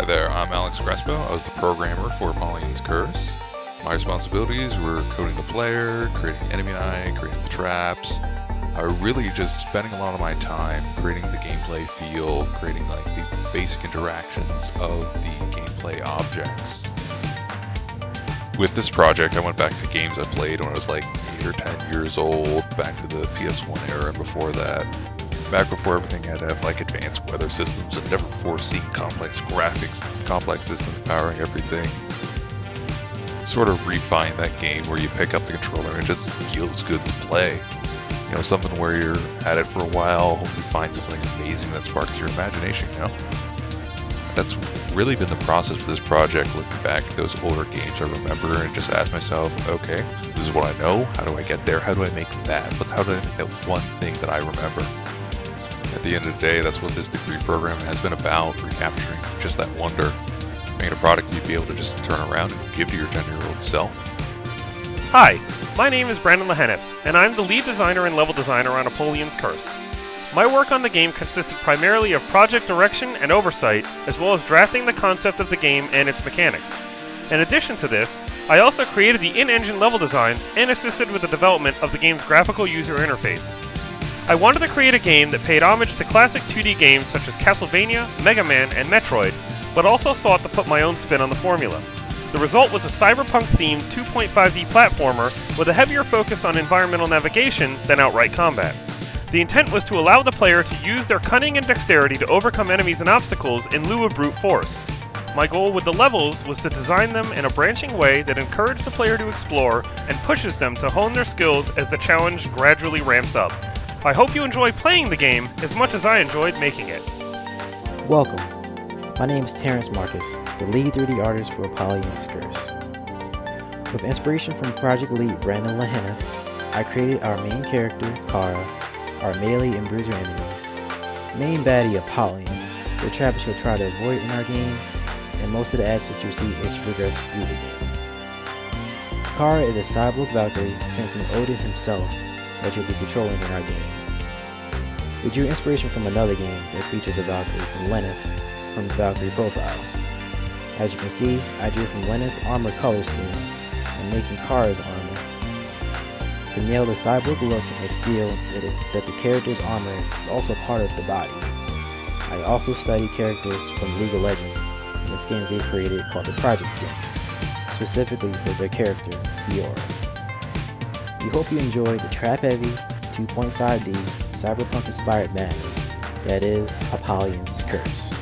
there, I'm Alex Crespo. I was the programmer for Apollyon's Curse. My responsibilities were coding the player, creating enemy eye, creating the traps. Really just spending a lot of my time creating the gameplay feel, creating like the basic interactions of the gameplay objects. With this project, I went back to games I played when I was like 8 or 10 years old, back to the PS1 era and before that. Back before everything had to have like advanced weather systems and never before seen complex graphics, complex systems powering everything. Sort of refine that game where you pick up the controller and it just feels good to play. You know, something where you're at it for a while, hope you find something amazing that sparks your imagination, you know? That's really been the process for this project, looking back at those older games I remember and just ask myself, okay, this is what I know, how do I get there, how do I make that, but how do I make that one thing that I remember? At the end of the day, that's what this degree program has been about, recapturing just that wonder, making a product you'd be able to just turn around and give to your 10-year-old self. Hi, my name is Brandon Henaff, and I'm the lead designer and level designer on Apollyon's Curse. My work on the game consisted primarily of project direction and oversight, as well as drafting the concept of the game and its mechanics. In addition to this, I also created the in-engine level designs and assisted with the development of the game's graphical user interface. I wanted to create a game that paid homage to classic 2D games such as Castlevania, Mega Man, and Metroid, but also sought to put my own spin on the formula. The result was a cyberpunk-themed 2.5D platformer with a heavier focus on environmental navigation than outright combat. The intent was to allow the player to use their cunning and dexterity to overcome enemies and obstacles in lieu of brute force. My goal with the levels was to design them in a branching way that encouraged the player to explore and pushes them to hone their skills as the challenge gradually ramps up. I hope you enjoy playing the game as much as I enjoyed making it. Welcome. My name is Terrence Marcus, the lead 3D artist for Apollion's Curse. With inspiration from project lead Brandon Henaff, I created our main character, Kara, our melee and bruiser enemies, main baddie Apollyon, the traps you'll try to avoid in our game, and most of the assets you'll see as you progress through the game. Kara is a cyborg Valkyrie sent from Odin himself that you'll be controlling in our game. We drew inspiration from another game that features a Valkyrie from Henaff from the Valkyrie profile. As you can see, I drew from Henaff's armor color scheme and making Kara's armor to nail the cyborg look and feel that the character's armor is also part of the body. I also studied characters from League of Legends and the skins they created called the Project Skins, specifically for their character, Fiora. We hope you enjoy the trap-heavy, 2.5D, cyberpunk-inspired madness that is Apollyon's Curse.